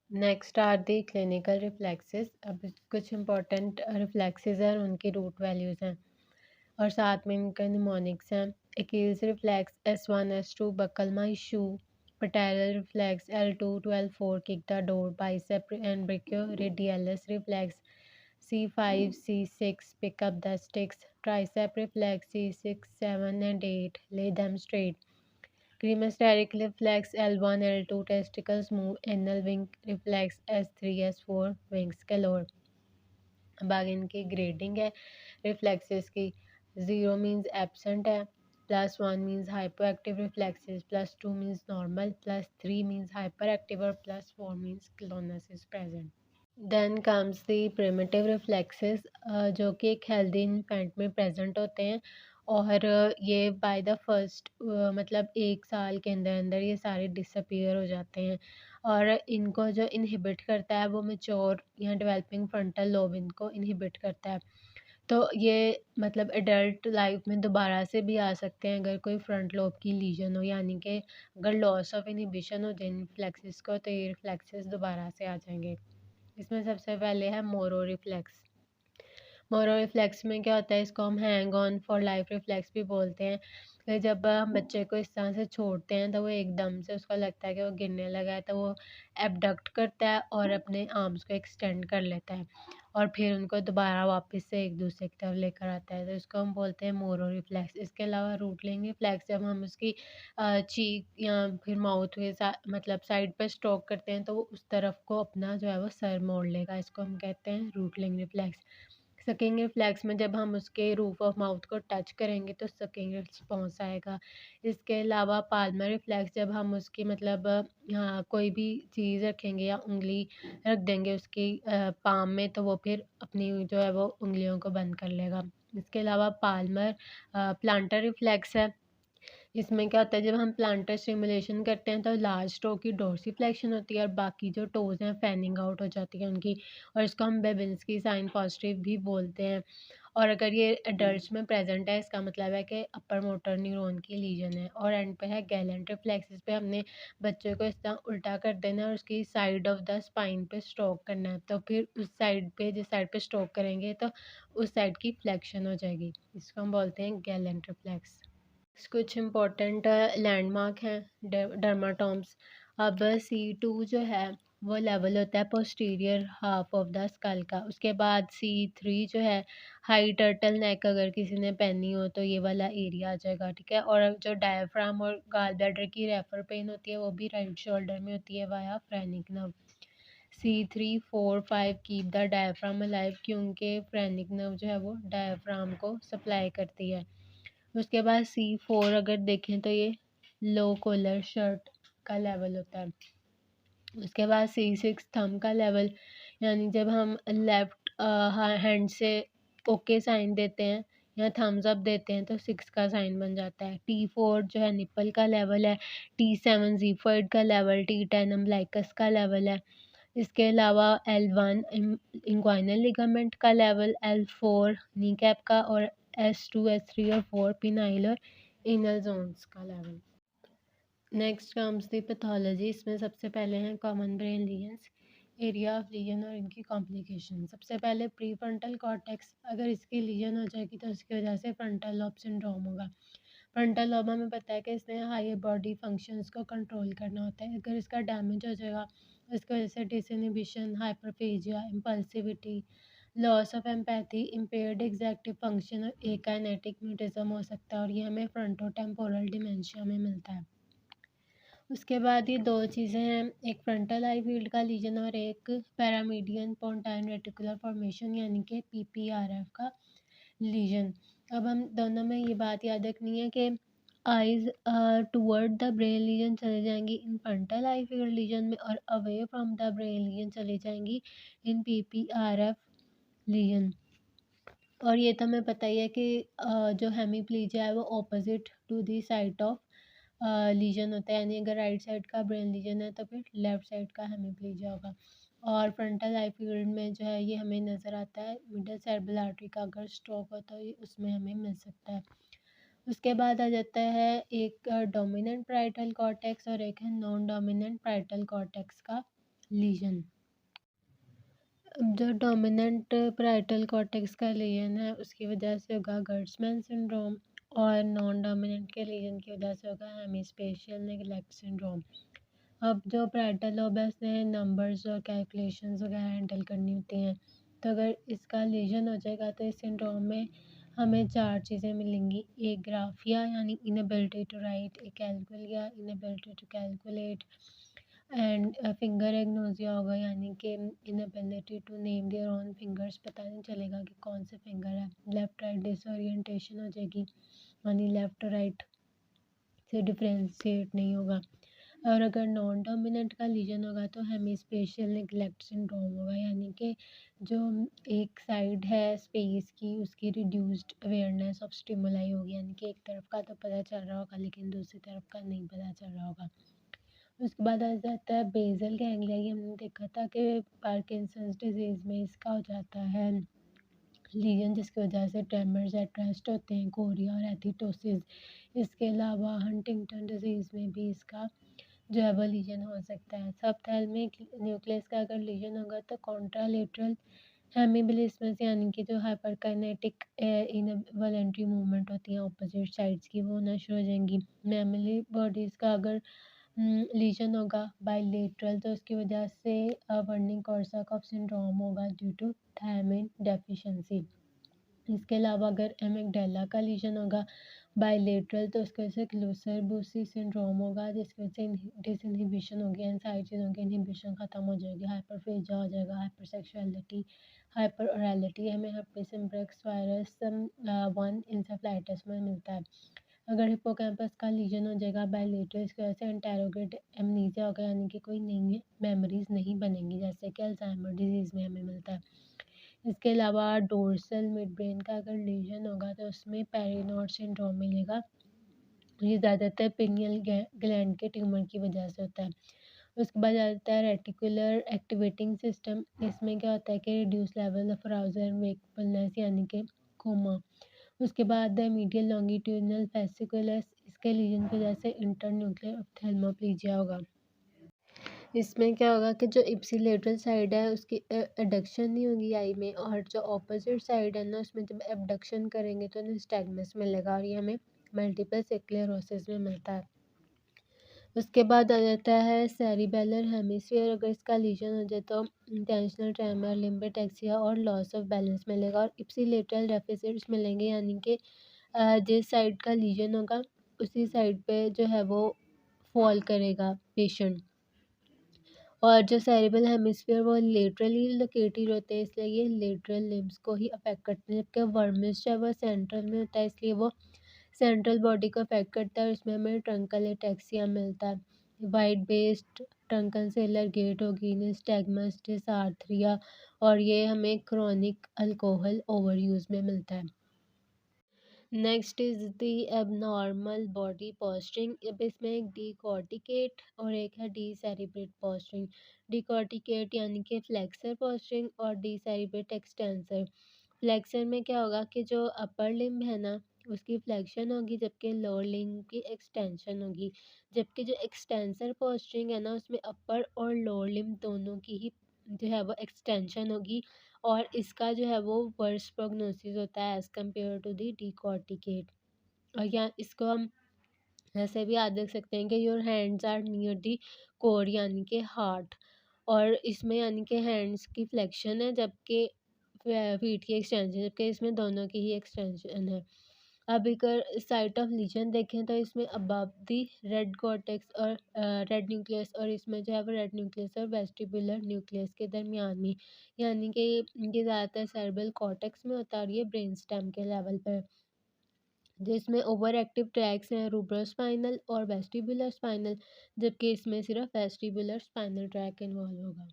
Next are the clinical reflexes. अब कुछ important reflexes हैं, उनकी रूट वैल्यूज़ हैं और साथ में इनके निमोनिक्स हैं। Achilles reflex S1 S2 buckle my shoe. Patellar reflex L2 to L4 kick the door. Bicep and brachioradialis reflex C5 C6 pick up the sticks. Tricep reflex C6 7 and 8 lay them straight. Cremasteric reflex L1 L2 testicles move. Anal wing reflex S3 S4 wings galore. अब आगे इनकी grading है reflexes की। 0 means absent है, +1 means hyper active reflexes, +2 means normal, +3 means hyper active और +4 means clonus is present. Then comes the primitive reflexes, जो कि एक हेल्दी इन्फेंट में प्रेजेंट होते हैं और ये बाय द फर्स्ट मतलब 1 साल के अंदर अंदर ये सारे डिसअपीयर हो जाते हैं और इनको जो इनहिबिट करता है वो मैच्योर या डेवलपिंग फ्रंटल लोब इनको इनहिबिट करता है। तो ये मतलब एडल्ट लाइफ में दोबारा से भी आ सकते हैं अगर कोई फ्रंट लोब की लीजन हो, यानी कि अगर लॉस ऑफ इनहिबिशन हो जाए रिफ्लेक्सेस को तो ये रिफ्लेक्सेस दोबारा से आ जाएंगे। इसमें सबसे पहले है मोरो रिफ्लेक्स। मोरो रिफ्लेक्स में क्या होता है, इसको हम hang on for life reflex भी बोलते हैं। फिर जब हम बच्चे को इस तरह से छोड़ते हैं तो वो एकदम से उसको लगता है कि वो गिरने लगा है तो वो एबडक्ट करता है और अपने आर्म्स को एक्सटेंड कर लेता है और फिर उनको दोबारा वापस से एक दूसरे की तरफ लेकर आता है, तो इसको हम बोलते हैं मोरो रिफ्लेक्स। इसके अलावा रूटलिंग रिफ्लेक्स, जब हम उसकी चीक या फिर माउथ के मतलब साइड पर स्ट्रोक करते हैं तो वो उस तरफ को अपना जो है वो सर मोड़ लेगा, इसको हम कहते हैं रूटलिंग रिफ्लेक्स। सकिंग रिफ्लेक्स में जब हम उसके रूफ ऑफ माउथ को टच करेंगे तो सकिंग रिस्पॉन्स आएगा। इसके अलावा पाल्मर रिफ्लेक्स, जब हम उसकी मतलब कोई भी चीज़ रखेंगे या उंगली रख देंगे उसकी पाम में तो वो फिर अपनी जो है वो उंगलियों को बंद कर लेगा। इसके अलावा पाल्मर प्लांटर रिफ्लेक्स है। इसमें क्या होता है, जब हम प्लांटर स्टिमुलेशन करते हैं तो लार्ज टो की डोर्सीफ्लेक्शन होती है और बाकी जो टोज़ हैं फैनिंग आउट हो जाती है उनकी, और इसको हम बेबिंस्की साइन पॉजिटिव भी बोलते हैं। और अगर ये एडल्ट्स में प्रेजेंट है इसका मतलब है कि अपर मोटर न्यूरॉन की लीजन है। और एंड पे है गैलेंट रिफ्लेक्स, इस पे हमने बच्चे को इस तरह उल्टा कर देना है और उसकी साइड ऑफ द स्पाइन पे स्ट्रोक करना है, तो फिर उस साइड पे जिस साइड पे स्ट्रोक करेंगे तो उस साइड की फ्लेक्शन हो जाएगी, इसको हम बोलते हैं गैलेंट रिफ्लेक्स। कुछ इम्पोर्टेंट लैंडमार्क हैं डर्माटोम्स। अब C2 जो है वो लेवल होता है posterior half of the skull का। उसके बाद C3 जो है हाई टर्टल नेक, अगर किसी ने पहनी हो तो ये वाला एरिया आ जाएगा, ठीक है। और जो डायफ्राम और गाल ब्लैडर की रेफर पेन होती है वो भी राइट शोल्डर में होती है via phrenic nerve. C3 4 5 keep the diaphragm alive, क्योंकि फ्रेनिक नर्व जो है वो डायफ्राम को सप्लाई करती है। उसके बाद C4 अगर देखें तो ये लो कॉलर शर्ट का लेवल होता है। उसके बाद C6 थंब का लेवल, यानी जब हम लेफ्ट हैंड से ओके साइन देते हैं या थम्स अप देते हैं तो 6 का साइन बन जाता है। T4 जो है निप्पल का लेवल है। T7 ज़िफॉइड का लेवल, T10 अम्बिलिकस का लेवल है। इसके अलावा L1 इंग्वाइनल लिगामेंट का लेवल, L4 नी कैप का और S2 S3 और 4 पिनाइल और एनल जोन्स का level. Next comes the pathology. इसमें सबसे पहले हैं common brain lesions, area of legion और इनकी कॉम्प्लिकेशन। सबसे पहले प्री फ्रंटल कॉर्टेक्स, अगर इसकी लीजन हो जाएगी तो उसकी वजह से फ्रंटल लोब सिंड्रोम होगा। फ्रंटल लोब हमें पता है कि इसने हायर बॉडी फंक्शंस को कंट्रोल करना होता है, अगर इसका डैमेज हो जाएगा इसकी वजह से disinhibition, hyperphagia, impulsivity, loss of empathy, impaired executive function और एकाइनेटिक म्यूटिज्म हो सकता है और ये हमें फ्रंटोटेम्पोरल डिमेंशिया में मिलता है। उसके बाद ये दो चीज़ें हैं, एक फ्रंटल आई फील्ड का लीजन और एक पैरामीडियन पोंटाइन रेटिकुलर फॉर्मेशन यानी कि PPRF का लीजन। अब हम दोनों में ये बात याद रखनी है कि eyes toward the brain lesion चले जाएंगी in frontal eye field lesion में और away from the brain lesion चली जाएंगी इन PPRF लीजन। और ये तो हमें पता ही है कि जो हेमीप्लीजिया है वो opposite to the site of lesion होता है, यानी अगर राइट साइड का ब्रेन लीजन है तो फिर लेफ्ट साइड का हेमीप्लीजिया होगा। और फ्रंटल आई फील्ड में जो है ये हमें नज़र आता है मिडल सेरेब्रल आर्टरी का अगर स्ट्रोक हो तो ये उसमें हमें मिल सकता है। उसके बाद आ जाता है एक डोमिनेंट पैराइटल कॉर्टेक्स और एक है नॉन डोमिनेंट पैराइटल कॉर्टेक्स का लीजन। अब जो डोमिनेंट पैराइटल कॉर्टेक्स का लीजन है उसकी वजह से होगा गर्ड्समैन सिंड्रोम, और नॉन डोमिनेंट के लीजन की वजह से होगा हेमीस्पेशियल नेग्लेक्ट सिंड्रोम। अब जो पैराइटल लोब है उसने नंबर्स और कैलकुलेशंस वगैरह हैंडल करनी होती हैं, तो अगर इसका लीजन हो जाएगा तो इस सिंड्रोम में हमें 4 चीज़ें मिलेंगी। एक ग्राफिया यानी inability to write, acalculia inability to calculate, and finger agnosia होगा यानी कि inability to name their own fingers, पता नहीं चलेगा कि कौन से फिंगर है। लेफ्ट राइट डिसोरिएंटेशन हो जाएगी यानी लेफ्ट राइट से डिफ्रेंशिएट नहीं होगा। और अगर नॉन डोमिनेंट का लीजन होगा तो हेमीस्पेशियल नेग्लेक्ट सिंड्रोम होगा, यानी कि जो एक साइड है स्पेस की उसकी रिड्यूस्ड अवेयरनेस ऑफ स्टिमुलाई होगी, यानी कि एक तरफ का तो पता चल रहा होगा लेकिन दूसरी तरफ का नहीं पता चल रहा होगा। उसके बाद आ जाता है बेसल गैंग्लिया। ये हमने देखा था कि पार्किंसंस डिजीज़ में इसका हो जाता है लीजन, जिसकी वजह से ट्रेमर्स एट रेस्ट होते हैं, कोरिया और एथिटोसिस। इसके अलावा हंटिंगटन डिजीज़ में भी इसका जो है वो लीजन हो सकता है। सबथैलेमिक न्यूक्लियस का अगर लीजन होगा तो कॉन्ट्रालेटरल हेमिबिलिस्मस यानी कि जो हाइपरकाइनेटिक इनवॉलेंट्री मूवमेंट होती हैं ऑपोजिट साइड्स की, वो होना शुरू हो जाएंगी। मैमली बॉडीज़ का अगर लीजन होगा बाइलेटरल तो उसकी वजह से वर्निंग कोर्साकॉफ सिंड्रोम होगा ड्यू टू थायमिन डेफिशिएंसी। इसके अलावा अगर एमिगडाला का लीजन होगा बाइलेटरल तो उसकी वजह से क्लोसर बूसी सिंड्रोम होगा, जिसकी वजह से डिसइनहिबिशन होगी, इन सारी चीज़ों की इनहिबिशन खत्म हो जाएगी, हाइपरफेजिया हो जाएगा, हाइपरसेक्सुअलिटी, हाइपर ओरैलिटी हमें herpes simplex वायरस 1 इंसेफ्लाइटिस में मिलता है। अगर हिप्पोकैम्पस का लीजन हो जाएगा बाइलेटरल, इसकी वजह से इंटेरोगेट एमनीसिया होगा, यानी कि कोई नई मेमोरीज नहीं बनेंगी, जैसे कि अल्जाइमर डिजीज़ में हमें मिलता है। इसके अलावा डोर्सल मिड ब्रेन का अगर लीजन होगा तो उसमें पेरिनोड सिंड्रोम मिलेगा। ये ज़्यादातर पिनियल ग्लैंड के ट्यूमर की वजह से होता है। उसके बाद आता है रेटिकुलर एक्टिवेटिंग सिस्टम। इसमें क्या होता है कि reduce level of arousal and wakefulness यानी कि कोमा। उसके बाद मीडियल लॉन्गिट्यूडिनल फेसिकुलस, इसके लीजन की वजह से इंटरन्यूक्लियर ऑप्थेल्मोप्लेजिया होगा। इसमें क्या होगा कि जो इप्सिलेटरल साइड है उसकी एडक्शन नहीं होगी आई में, और जो ऑपोजिट साइड है ना उसमें जब एबडक्शन करेंगे तो निस्टैग्मस मिलेगा, और ये हमें मल्टीपल स्क्लेरोसिस में मिलता है। उसके बाद आ जाता है सेरिबेलर हेमिस्फीयर। अगर इसका लीजन हो जाए तो इंटेंशनल ट्रेमर, लिम्बेटेक्सिया और लॉस ऑफ बैलेंस मिलेगा, और इप्सिलेटरल डेफिसिट्स मिलेंगे, यानी कि जिस साइड का लीजन होगा उसी साइड पे जो है वो फॉल करेगा पेशेंट। और जो सेरेब्रल हेमिस्फीयर वो लेटरली लोकेटेड होते हैं, इसलिए ये लेटरल लिम्स को ही अफेक्ट करते हैं, जबकि वर्मिस जो है वो सेंट्रल में होता है, इसलिए वो सेंट्रल बॉडी को अफेक्ट करता है, और इसमें हमें ट्रंकल एटेक्सिया मिलता है। Wide based truncal sailor gait होगी, निस्टैग्मस डिसार्थरिया, और ये हमें क्रोनिक अल्कोहल ओवरयूज में मिलता है। Next is the abnormal body posturing. अब इसमें एक डिकॉर्टिकेट और एक है डीसेरिब्रेट पोस्चरिंग। डिकॉर्टिकेट यानी कि फ्लेक्सर पोस्चरिंग, और डीसेरिब्रेट एक्सटेंसर। फ्लेक्सर में क्या होगा कि जो अपर लिम्ब है ना उसकी फ्लेक्शन होगी, जबकि लोअर लिम्ब की एक्सटेंशन होगी। जबकि जो एक्सटेंसर पोस्चरिंग है ना उसमें अपर और लोअर लिम्ब दोनों की ही जो है वो एक्सटेंशन होगी, और इसका जो है वो वर्स प्रोग्नोसिस होता है एज़ कम्पेयर टू दी डिकॉर्टिकेट। और या इसको हम ऐसे भी याद रख सकते हैं कि your hands are near the core यानी कि हार्ट, और इसमें यानी कि हैंड्स की फ्लेक्शन है जबकि फीट की एक्सटेंशन, जबकि इसमें दोनों की ही एक्सटेंशन है। अब अगर साइट ऑफ लीजन देखें तो इसमें अबव दी रेड कॉर्टेक्स और रेड न्यूक्लियस, और इसमें जो है वो रेड न्यूक्लियस और वेस्टिबुलर न्यूक्लियस के दरमियान में, यानी कि ये ज़्यादातर सेरेब्रल कॉर्टेक्स में होता है, और ये ब्रेन स्टेम के लेवल पर, जिसमें ओवर एक्टिव ट्रैक्स हैं रूब्रोस्पाइनल और वेस्टिबुलर स्पाइनल, जबकि इसमें सिर्फ वेस्टिबुलर स्पाइनल ट्रैक इन्वॉल्व होगा।